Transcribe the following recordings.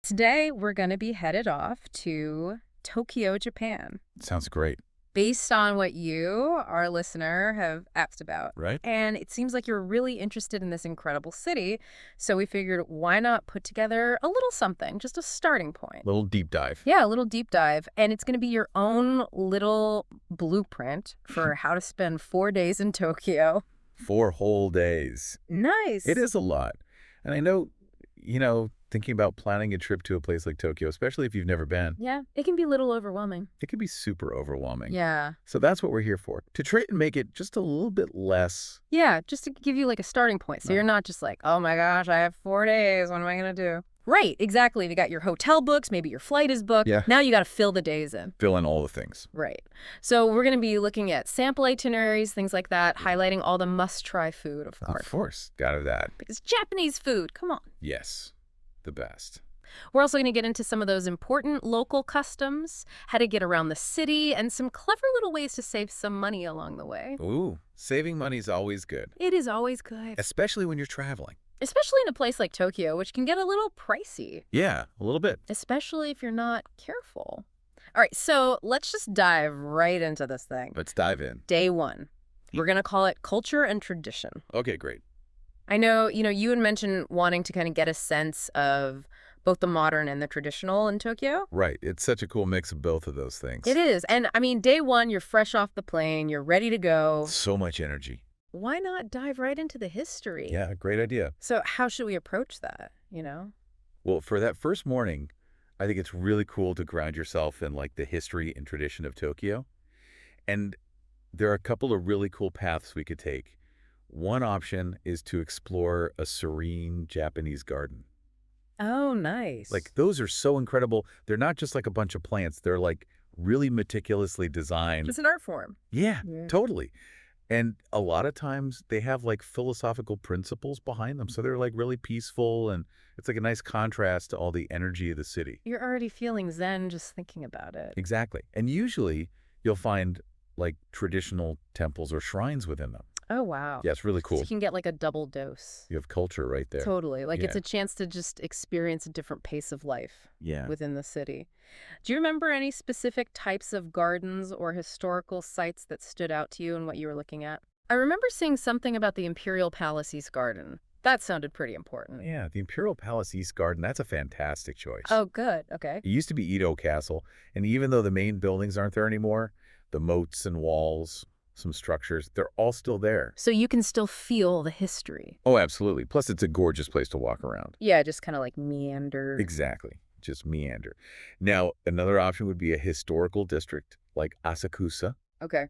Today, we're going to be headed off to Tokyo, Japan, Sounds great, based on what you, our listener, have asked about. right? And it seems like you're really interested in this incredible city, so we figured why not put together a little something, just a starting point. Little deep dive. Yeah, a little deep dive, and it's going to be your own little blueprint for how to spend 4 days in Tokyo. 4 whole days. Nice. It is a lot. And I know, thinking about planning a trip to a place like Tokyo, especially if you've never been, Yeah, it can be a little overwhelming. it can be super overwhelming. Yeah. So that's what we're here for, to try and make it just a little bit less. Yeah, just to give you like a starting point. So Right. you're not just like, oh my gosh, I have 4 days. What am I going to do? Right, exactly. You got your hotel books. Maybe your flight is booked. Yeah. Now you got to fill the days in. Fill in all the things. Right. So we're going to be looking at sample itineraries, things like that, highlighting all the must-try food, of course. Of course. Got that. Because Japanese food, come on. Yes. The best. We're also going to get into some of those important local customs, how to get around the city, and some clever little ways to save some money along the way. Ooh, saving money's always good, It is always good. especially when you're traveling. Especially in a place like Tokyo, which can get a little pricey. Yeah, a little bit. Especially if you're not careful. All right, so let's just dive right into this thing. Let's dive in. Day 1. We're going to call it culture and tradition. Okay, great. I know, you had mentioned wanting to kind of get a sense of both the modern and the traditional in Tokyo. Right. It's such a cool mix of both of those things. It is. And I mean, day 1, you're fresh off the plane, you're ready to go. So much energy. Why not dive right into the history? Yeah, great idea. So how should we approach that, Well, for that first morning, I think it's really cool to ground yourself in like the history and tradition of Tokyo. And there are a couple of really cool paths we could take. One option is to explore a serene Japanese garden. Oh, nice. Like those are so incredible. They're not just like a bunch of plants. They're like really meticulously designed. It's an art form. Yeah, Yeah. totally. And a lot of times they have like philosophical principles behind them. So they're like really peaceful, and it's like a nice contrast to all the energy of the city. You're already feeling zen just thinking about it. Exactly. And usually you'll find like traditional temples or shrines within them. Oh, wow. Yeah, it's really So cool. you can get like a double dose. You have culture right there. Totally. Like it's Yeah. a chance to just experience a different pace of life Yeah. within the city. Do you remember any specific types of gardens or historical sites that stood out to you and what you were looking at? I remember seeing something about the Imperial Palace East Garden. That sounded pretty important. Yeah, the Imperial Palace East Garden, that's a fantastic choice. Oh, good. Okay. It used to be Edo Castle, and even though the main buildings aren't there anymore, the moats and walls, some structures, they're all still there. So you can still feel the history. Oh, absolutely. Plus, it's a gorgeous place to walk around. Yeah, just kind of like meander. Exactly. Just meander. Now, another option would be a historical district like Asakusa. Okay.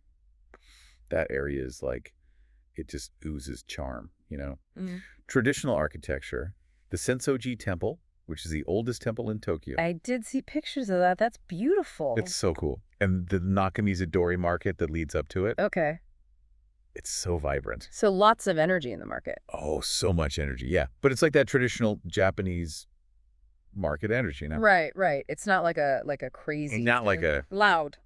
That area is like, it just oozes charm, Mhm. Traditional architecture, the Sensoji Temple, which is the oldest temple in Tokyo. I did see pictures of that. That's beautiful. It's so cool. And the Nakamizudori market that leads up to it, Okay. it's so vibrant. So lots of energy in the market. Oh, so much energy. Yeah. But it's like that traditional Japanese market energy, Right, right. It's not like a crazy. Not like a, loud.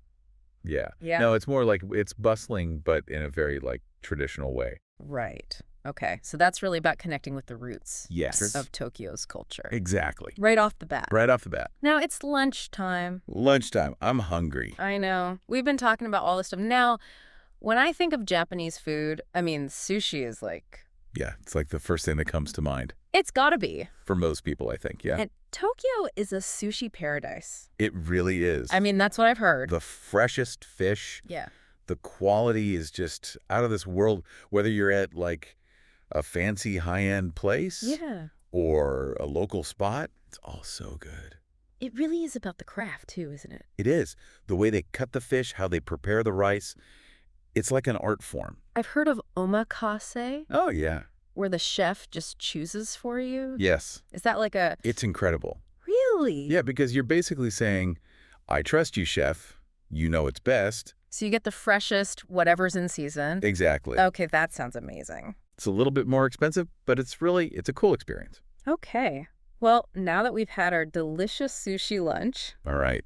yeah. Yeah. No, it's more like it's bustling, but in a very like traditional way. Right. Okay. So that's really about connecting with the roots Yes. of Tokyo's culture. Exactly. Right off the bat. Right off the bat. Now it's lunchtime. Lunchtime. I'm hungry. I know. We've been talking about all this stuff. Now, when I think of Japanese food, I mean, sushi is like, Yeah. It's like the first thing that comes to mind it's gotta be. for most people, I think. Yeah. And Tokyo is a sushi paradise. It really is. I mean, that's what I've heard. The freshest fish. Yeah. The quality is just out of this world, whether you're at like a fancy high-end place Yeah. or a local spot. It's all so good. It really is about the craft too, isn't it? It is. The way they cut the fish, how they prepare the rice, it's like an art form. I've heard of omakase, Oh, yeah. where the chef just chooses for you. Yes. Is that like a... It's incredible. Really? Yeah, because you're basically saying, I trust you, chef. You know it's best. So you get the freshest, whatever's in season. Exactly. Okay, that sounds amazing. It's a little bit more expensive, but it's a cool experience. Okay. Well, now that we've had our delicious sushi lunch, All right.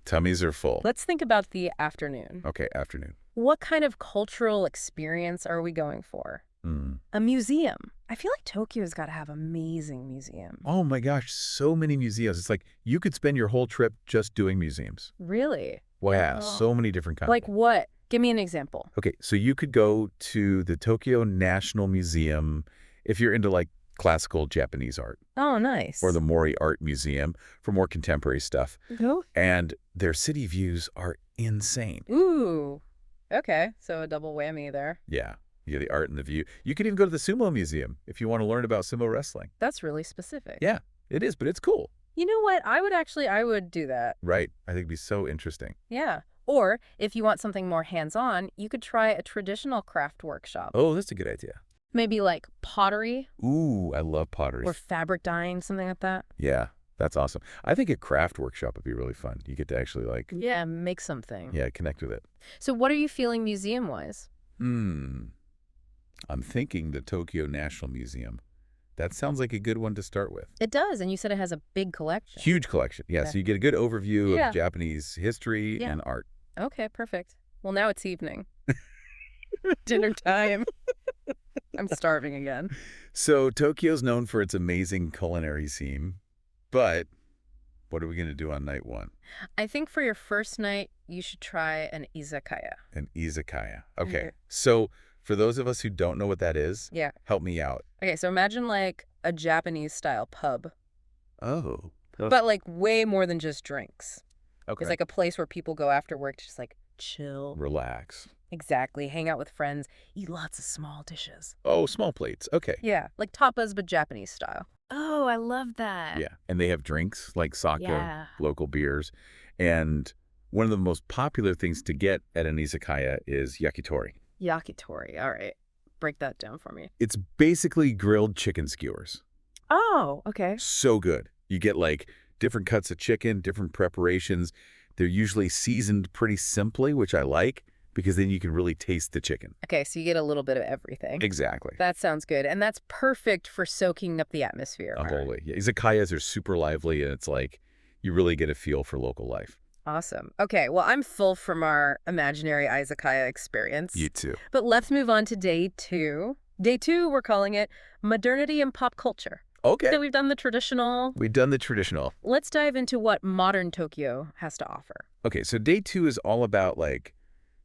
Tummies are full. let's think about the afternoon. Okay, afternoon. What kind of cultural experience are we going for? Mm. A museum. I feel like Tokyo's got to have amazing museums. Oh my gosh, so many museums. It's like you could spend your whole trip just doing museums. Really? Wow, Oh. so many different kinds. Like what? Give me an example. Okay, so you could go to the Tokyo National Museum if you're into like classical Japanese art, Oh, nice. or the Mori Art Museum for more contemporary stuff. Go. And their city views are insane. Ooh. Okay, so a double whammy there. Yeah, you get the art and the view. You could even go to the Sumo Museum if you want to learn about sumo wrestling. That's really specific. Yeah, it is, but it's cool. You know what? I would do that. Right. I think it'd be so interesting. Yeah. Or if you want something more hands-on, you could try a traditional craft workshop. Oh, that's a good idea. Maybe like pottery Ooh, I love pottery. or fabric dyeing, something like that. Yeah, that's awesome. I think a craft workshop would be really fun. You get to actually like, Yeah, make something. yeah, connect with it. So what are you feeling museum-wise? I'm thinking the Tokyo National Museum. That sounds like a good one to start with. It does, and you said it has a big collection. Huge collection. Yeah, Okay. so you get a good overview Yeah. of Japanese history Yeah. and art. Okay, perfect. Well, now it's evening. Dinner time. I'm starving again. So Tokyo's known for its amazing culinary scene, but what are we going to do on night one? I think for your first night, you should try an izakaya. An izakaya. Okay, Mhm. so for those of us who don't know what that is, Yeah. help me out. Okay, so imagine like a Japanese-style pub, Oh. but like way more than just drinks. Okay. It's like a place where people go after work to just like chill. Relax. Exactly. Hang out with friends. Eat lots of small dishes. Oh, small plates. Okay. Yeah, like tapas, but Japanese style. Oh, I love that. Yeah. And they have drinks like sake, Yeah. local beers. And one of the most popular things to get at an izakaya is yakitori. Yakitori. All right. Break that down for me. It's basically grilled chicken skewers. Oh, okay. So good. You get like different cuts of chicken, different preparations. They're usually seasoned pretty simply, which I like because then you can really taste the chicken. Okay, so you get a little bit of everything. Exactly. That sounds good. And that's perfect for soaking up the atmosphere. Totally. Yeah, izakayas are super lively, and it's like you really get a feel for local life. Awesome. Okay, well, I'm full from our imaginary izakaya experience. You too. But let's move on to day two. Day two, we're calling it Modernity and Pop Culture. Okay. So we've done the traditional. We've done the traditional. Let's dive into what modern Tokyo has to offer. Okay, so day two is all about like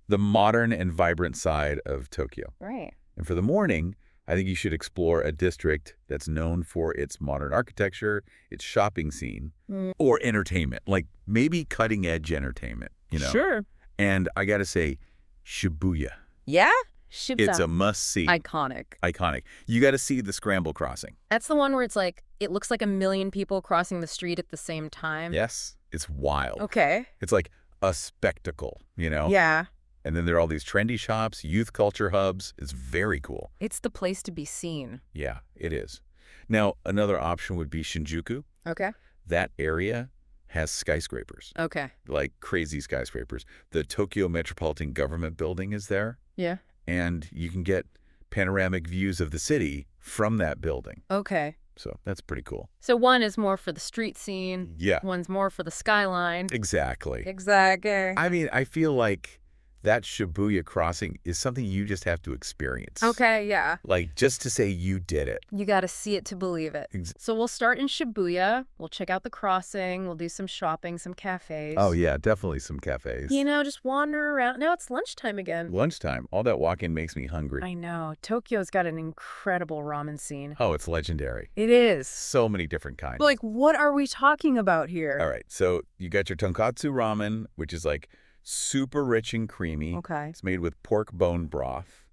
the modern and vibrant side of Tokyo. Right. And for the morning, I think you should explore a district that's known for its modern architecture, its shopping scene, or entertainment, like maybe cutting-edge entertainment, you know? Sure. And I got to say, Shibuya. Yeah? Shibuya. It's a must-see. Iconic. Iconic. You got to see the Scramble Crossing. That's the one where it's like, it looks like a million people crossing the street at the same time. Yes, it's wild. Okay. It's like a spectacle, you know? Yeah. And then there are all these trendy shops, youth culture hubs. It's very cool. It's the place to be seen. Yeah, it is. Now, another option would be Shinjuku. Okay. That area has skyscrapers, Okay. like crazy skyscrapers. The Tokyo Metropolitan Government Building is there, Yeah. and you can get panoramic views of the city from that building. Okay. So that's pretty cool. So one is more for the street scene. Yeah, One's more for the skyline. exactly. Exactly. I mean, I feel like that Shibuya crossing is something you just have to experience. Okay, yeah. Like, just to say you did it. You got to see it to believe it. So we'll start in Shibuya. We'll check out the crossing. We'll do some shopping, some cafes. Oh, yeah, definitely some cafes. You know, just wander around. Now it's lunchtime again. Lunchtime. All that walking makes me hungry. I know. Tokyo's got an incredible ramen scene. Oh, it's legendary. It is. So many different kinds. Like, what are we talking about here? All right, so you got your tonkatsu ramen, which is like super rich and creamy. Okay. It's made with pork bone broth.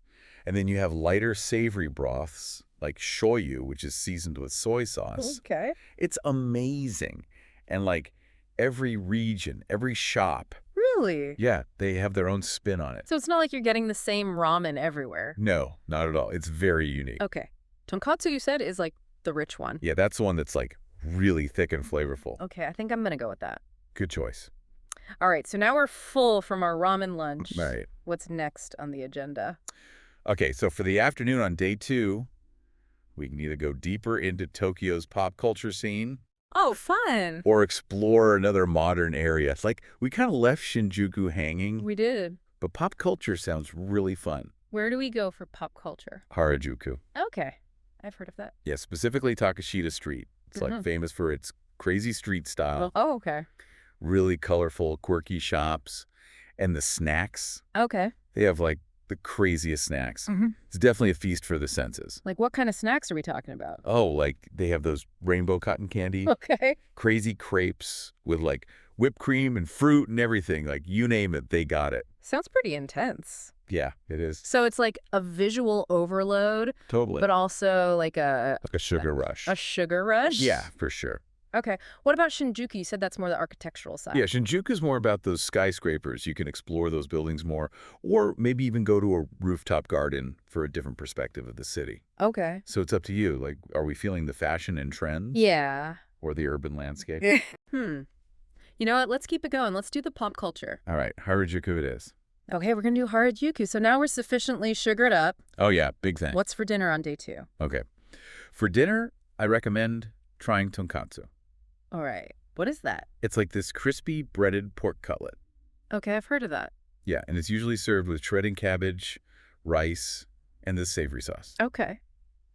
And then you have lighter savory broths like shoyu, which is seasoned with soy sauce. Okay. It's amazing. And like every region, every shop, Really? yeah, they have their own spin on it. So it's not like you're getting the same ramen everywhere. No, not at all. It's very unique. Okay. Tonkatsu, you said, is like the rich one. Yeah, that's the one that's like really thick and flavorful. Okay, I think I'm going to go with that. Good choice. All right, so now we're full from our ramen lunch. Right. What's next on the agenda? Okay, so for the afternoon on day two, we can either go deeper into Tokyo's pop culture scene Oh, fun. or explore another modern area. It's like we kind of left Shinjuku hanging, We did. but pop culture sounds really fun. Where do we go for pop culture? Harajuku. Okay. I've heard of that. Yeah, specifically Takashita Street. It's like famous for its crazy street style, Oh, okay. really colorful, quirky shops, and the snacks. Okay. They have like the craziest snacks. Mm-hmm. It's definitely a feast for the senses. Like what kind of snacks are we talking about? Oh, like they have those rainbow cotton candy, Okay. crazy crepes with like whipped cream and fruit and everything. Like you name it, they got it. Sounds pretty intense. Yeah, it is. So it's like a visual overload, Totally. but also like a Sugar rush. a sugar rush? Yeah, for sure. Okay. What about Shinjuku? You said that's more the architectural side. Yeah, Shinjuku's more about those skyscrapers. You can explore those buildings more, or maybe even go to a rooftop garden for a different perspective of the city. Okay. So it's up to you. Like, are we feeling the fashion and trends? Yeah. Or the urban landscape? You know what? Let's keep it going. Let's do the pop culture. All right, Harajuku it is. Okay, we're going to do Harajuku. So now we're sufficiently sugared up. Oh, yeah, big thing. What's for dinner on day 2? Okay. For dinner, I recommend trying tonkatsu. All right. What is that? It's like this crispy breaded pork cutlet. Okay, I've heard of that. Yeah, and it's usually served with shredded cabbage, rice, and this savory sauce. Okay.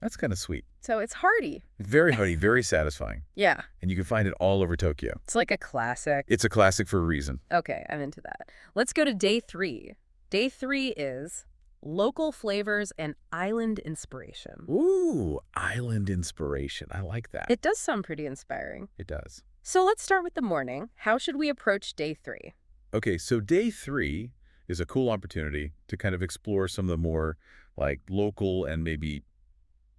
That's kind of sweet. So it's hearty. Very hearty, very satisfying. Yeah. And you can find it all over Tokyo. It's like a classic. It's a classic for a reason. Okay, I'm into that. Let's go to day 3. Day 3 is local flavors and island inspiration. Ooh, island inspiration. I like that. It does sound pretty inspiring. It does. So let's start with the morning. How should we approach day 3? Okay, so day 3 is a cool opportunity to kind of explore some of the more like local and maybe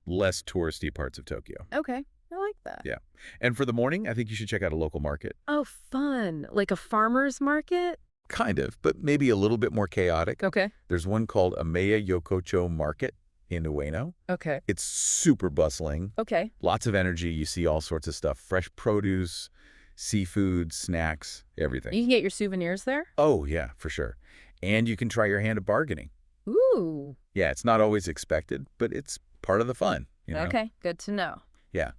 less touristy parts of Tokyo. Okay, I like that. Yeah. And for the morning, I think you should check out a local market. Oh, fun. Like a farmer's market? Kind of, but maybe a little bit more chaotic. Okay. There's one called Ameya Yokocho Market in Ueno. Okay. It's super bustling. Okay. Lots of energy. You see all sorts of stuff. Fresh produce, seafood, snacks, everything. You can get your souvenirs there? Oh, yeah, for sure. And you can try your hand at bargaining. Ooh. Yeah, it's not always expected, but it's part of the fun. You know? Okay, good to know. Yeah.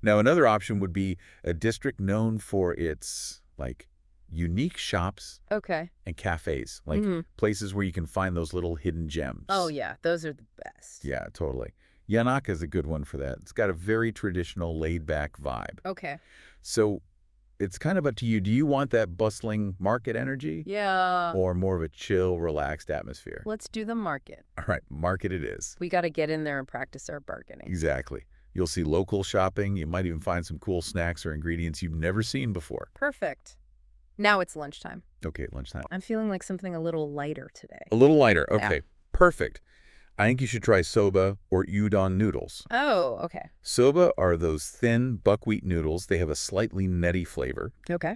Now, another option would be a district known for its, like, unique shops Okay. and cafes, like places where you can find those little hidden gems. Oh, yeah, those are the best. Yeah, totally. Yanaka is a good one for that. It's got a very traditional, laid-back vibe. Okay. So it's kind of up to you. Do you want that bustling market energy? Yeah. Or more of a chill, relaxed atmosphere? Let's do the market. All right, market it is. We got to get in there and practice our bargaining. Exactly. You'll see local shopping. You might even find some cool snacks or ingredients you've never seen before. Perfect. Now it's lunchtime. Okay, lunchtime. I'm feeling like something a little lighter today. A little lighter. Okay, Yeah. perfect. I think you should try soba or udon noodles. Oh, okay. Soba are those thin buckwheat noodles. They have a slightly nutty flavor. Okay.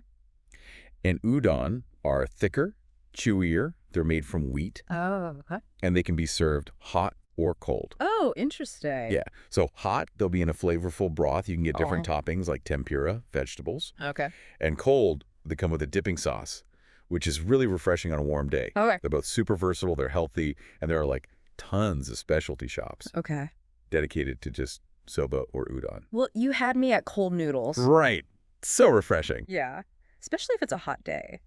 And udon are thicker, chewier. They're made from wheat, Oh, okay. and they can be served hot or cold. Oh, interesting. Yeah. So hot, they'll be in a flavorful broth. You can get different toppings like tempura, vegetables. Okay. And cold, they come with a dipping sauce, which is really refreshing on a warm day. Okay. They're both super versatile. They're healthy. And there are like tons of specialty shops Okay. dedicated to just soba or udon. Well, you had me at cold noodles. Right. So refreshing. Yeah. Especially if it's a hot day.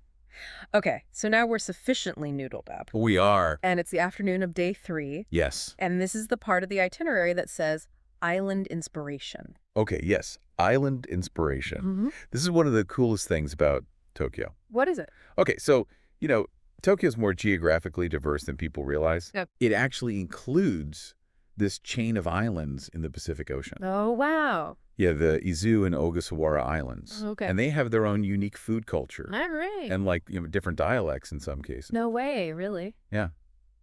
Okay, so now we're sufficiently noodled up. We are. And it's the afternoon of day 3. Yes. And this is the part of the itinerary that says island inspiration. Okay, yes. Island inspiration. This is one of the coolest things about Tokyo. What is it? Okay, so, you know, Tokyo's more geographically diverse than people realize. Yep. It actually includes this chain of islands in the Pacific Ocean. Oh, wow. Yeah, the Izu and Ogasawara Islands. Okay. And they have their own unique food culture. All right. And like, you know, different dialects in some cases. No way, really? Yeah,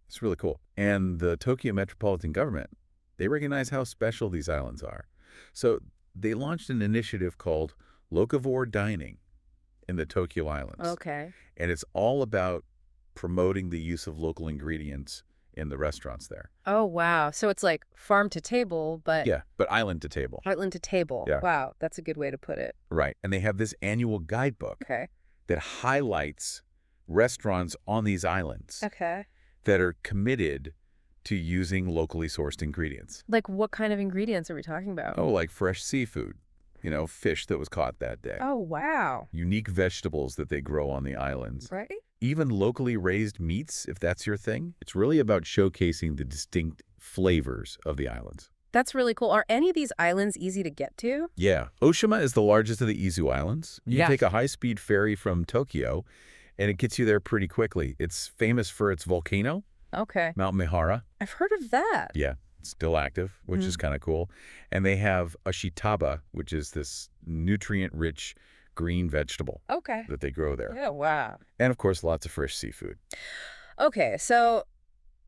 it's really cool. And the Tokyo Metropolitan Government, they recognize how special these islands are. So they launched an initiative called Locavore Dining in the Tokyo Islands. Okay. And it's all about promoting the use of local ingredients in the restaurants there. Oh, wow. So it's like farm to table, but Yeah, but island to table. island to table. Yeah. Wow, that's a good way to put it. Right. And they have this annual guidebook Okay. that highlights restaurants on these islands Okay. that are committed to using locally sourced ingredients. Like what kind of ingredients are we talking about? Oh, like fresh seafood, you know, fish that was caught that day. Oh, wow. Unique vegetables that they grow on the islands. Right? even locally raised meats, if that's your thing. It's really about showcasing the distinct flavors of the islands. That's really cool. Are any of these islands easy to get to? Yeah, Oshima is the largest of the Izu Islands. You take a high-speed ferry from Tokyo, and it gets you there pretty quickly. It's famous for its volcano, Okay. Mount Mihara. I've heard of that. Yeah, it's still active, which is kind of cool. And they have a shitaba, which is this nutrient-rich green vegetable Okay. that they grow there. Yeah, wow. And, of course, lots of fresh seafood. Okay, so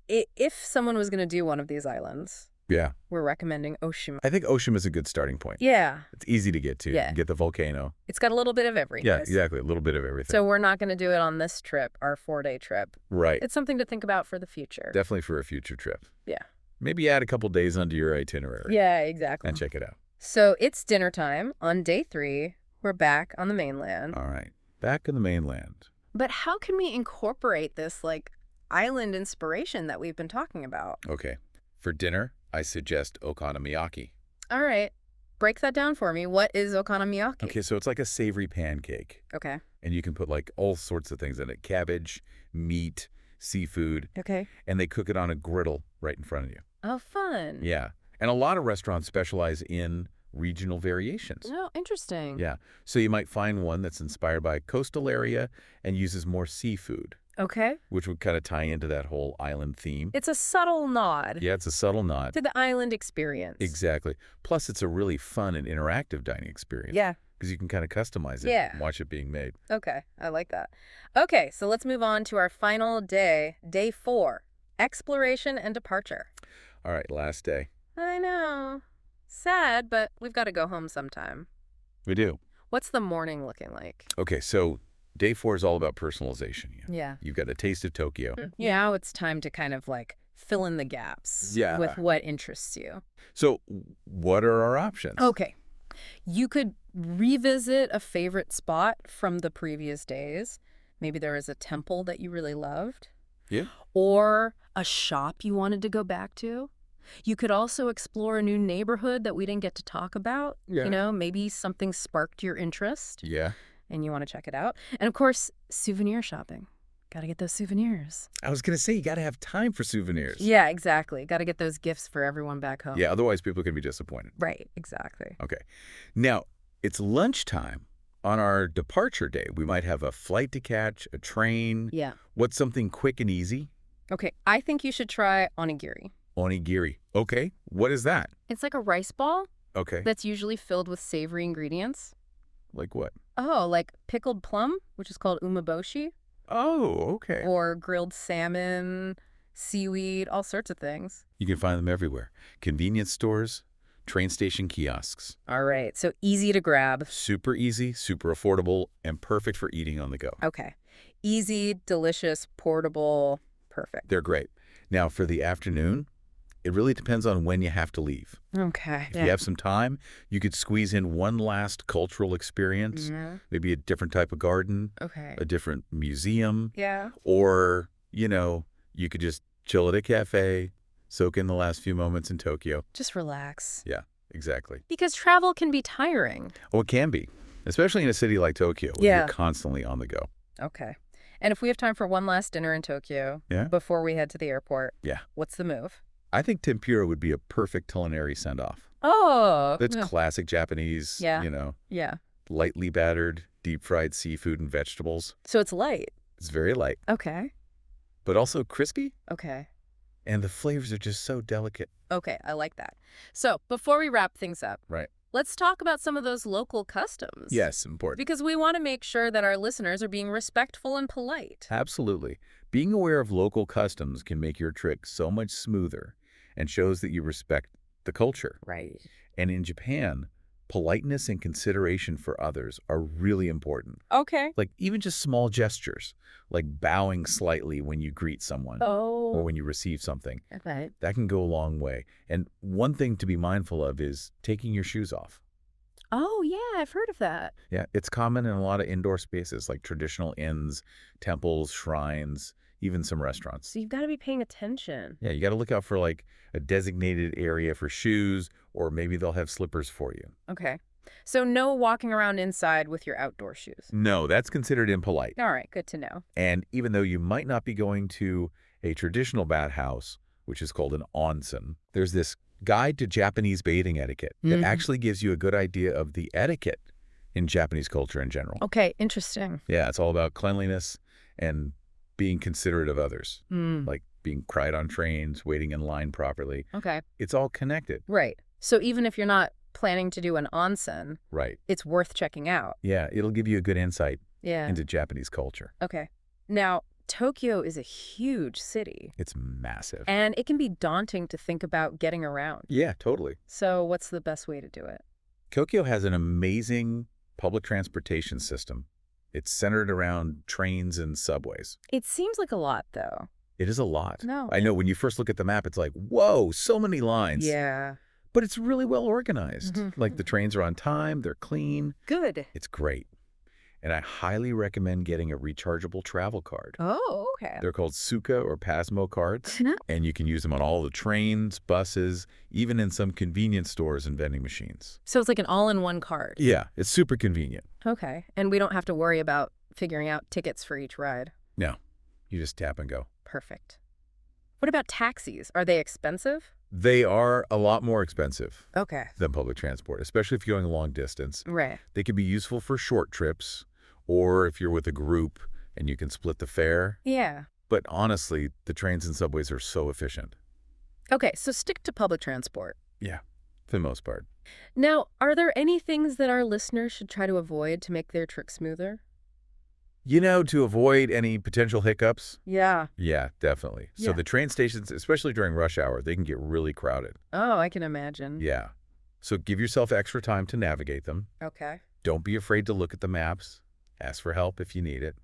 if someone was going to do one of these islands, Yeah, we're recommending Oshima. I think Oshima is a good starting point. Yeah. It's easy to get to. Yeah. You get the volcano. It's got a little bit of everything. Yeah, exactly. A little bit of everything. So we're not going to do it on this trip, our 4-day trip. Right. It's something to think about for the future. Definitely for a future trip. Yeah. Maybe add a couple days onto your itinerary. Yeah, exactly. And check it out. So it's dinner time on day 3. We're back on the mainland. All right. Back in the mainland. But how can we incorporate this, island inspiration that we've been talking about? Okay. For dinner, I suggest okonomiyaki. All right. Break that down for me. What is okonomiyaki? Okay, so it's like a savory pancake. Okay. And you can put all sorts of things in it. Cabbage, meat, seafood. Okay. And they cook it on a griddle right in front of you. Oh, fun. Yeah. And a lot of restaurants specialize in regional variations. Oh, interesting. Yeah. So you might find one that's inspired by a coastal area and uses more seafood, Okay. which would kind of tie into that whole island theme. It's a subtle nod Yeah, it's a subtle nod. to the island experience. Exactly. Plus, it's a really fun and interactive dining experience. Yeah. Because you can kind of customize it and watch it being made. Okay. I like that. Okay. So let's move on to our final day, day 4, exploration and departure. All right, last day. I know. Sad, but we've got to go home sometime. We do. What's the morning looking like? Okay, so day 4 is all about personalization. Yeah. You've got a taste of Tokyo. Now it's time to kind of fill in the gaps Yeah. with what interests you. So what are our options? Okay. You could revisit a favorite spot from the previous days. Maybe there was a temple that you really loved. Yeah. Or a shop you wanted to go back to. You could also explore a new neighborhood that we didn't get to talk about. Yeah. Maybe something sparked your interest Yeah. and you want to check it out. And of course, souvenir shopping. Got to get those souvenirs. I was going to say, you got to have time for souvenirs. Yeah, exactly. Got to get those gifts for everyone back home. Yeah, otherwise people can be disappointed. Right, exactly. Okay. Now, it's lunchtime. On our departure day, we might have a flight to catch, a train. Yeah. What's something quick and easy? Okay, I think you should try onigiri. Onigiri. Okay. What is that? It's like a rice ball Okay. that's usually filled with savory ingredients. Like what? Oh, like pickled plum, which is called umeboshi, Oh, okay. or grilled salmon, seaweed, all sorts of things. You can find them everywhere. Convenience stores, train station kiosks. All right, so easy to grab. Super easy, super affordable, and perfect for eating on the go. Okay. Easy, delicious, portable, perfect. They're great. Now, for the afternoon, it really depends on when you have to leave. Okay. If you have some time, you could squeeze in one last cultural experience, maybe a different type of garden, Okay. a different museum, Yeah. or, you could just chill at a cafe, soak in the last few moments in Tokyo. Just relax. Yeah, exactly. Because travel can be tiring. Oh, it can be, especially in a city like Tokyo, where Yeah. you're constantly on the go. Okay. And if we have time for one last dinner in Tokyo Yeah. before we head to the airport, Yeah. what's the move? I think tempura would be a perfect culinary send-off. Oh. That's yeah. classic Japanese, Yeah. Yeah. lightly battered, deep-fried seafood and vegetables. So it's light. It's very light, Okay. but also crispy, Okay. and the flavors are just so delicate. Okay, I like that. So before we wrap things up, Right. let's talk about some of those local customs. Yes, important. Because we want to make sure that our listeners are being respectful and polite. Absolutely. Being aware of local customs can make your trip so much smoother and shows that you respect the culture. Right. And in Japan, politeness and consideration for others are really important. Okay. Like even just small gestures, like bowing slightly when you greet someone or Oh. when you receive something. Okay. That can go a long way. And one thing to be mindful of is taking your shoes off. Oh, yeah, I've heard of that. Yeah, it's common in a lot of indoor spaces like traditional inns, temples, shrines, even some restaurants. So you've got to be paying attention. Yeah, you got to look out for like a designated area for shoes, or maybe they'll have slippers for you. Okay. So no walking around inside with your outdoor shoes. No, that's considered impolite. All right, good to know. And even though you might not be going to a traditional bathhouse, which is called an onsen, there's this guide to Japanese bathing etiquette that actually gives you a good idea of the etiquette in Japanese culture in general. Okay, interesting. Yeah, it's all about cleanliness and being considerate of others, like being quiet on trains, waiting in line properly. Okay. It's all connected. Right. So even if you're not planning to do an onsen, Right. it's worth checking out. Yeah, it'll give you a good insight Yeah. into Japanese culture. Okay. Now, Tokyo is a huge city, It's massive. and it can be daunting to think about getting around. Yeah, totally. So what's the best way to do it? Tokyo has an amazing public transportation system. It's centered around trains and subways. It seems like a lot, though. It is a lot. No. I know when you first look at the map, it's like, whoa, so many lines. Yeah. But it's really well organized. Like the trains are on time, they're clean. Good. It's great. And I highly recommend getting a rechargeable travel card. Oh, okay. They're called Suka or Pasmo cards, and you can use them on all the trains, buses, even in some convenience stores and vending machines. So it's like an all-in-one card. Yeah, it's super convenient. Okay. And we don't have to worry about figuring out tickets for each ride. No, you just tap and go. Perfect. What about taxis? Are they expensive? They are a lot more expensive Okay. than public transport, especially if you're going a long distance. Right. They can be useful for short trips or if you're with a group and you can split the fare. Yeah. But honestly, the trains and subways are so efficient. Okay, so stick to public transport. Yeah, for the most part. Now, are there any things that our listeners should try to avoid to make their trip smoother? You know, to avoid any potential hiccups? Yeah. Yeah, definitely. So Yeah. the train stations, especially during rush hour, they can get really crowded. Oh, I can imagine. Yeah. So give yourself extra time to navigate them. Okay. Don't be afraid to look at the maps. Ask for help if you need it.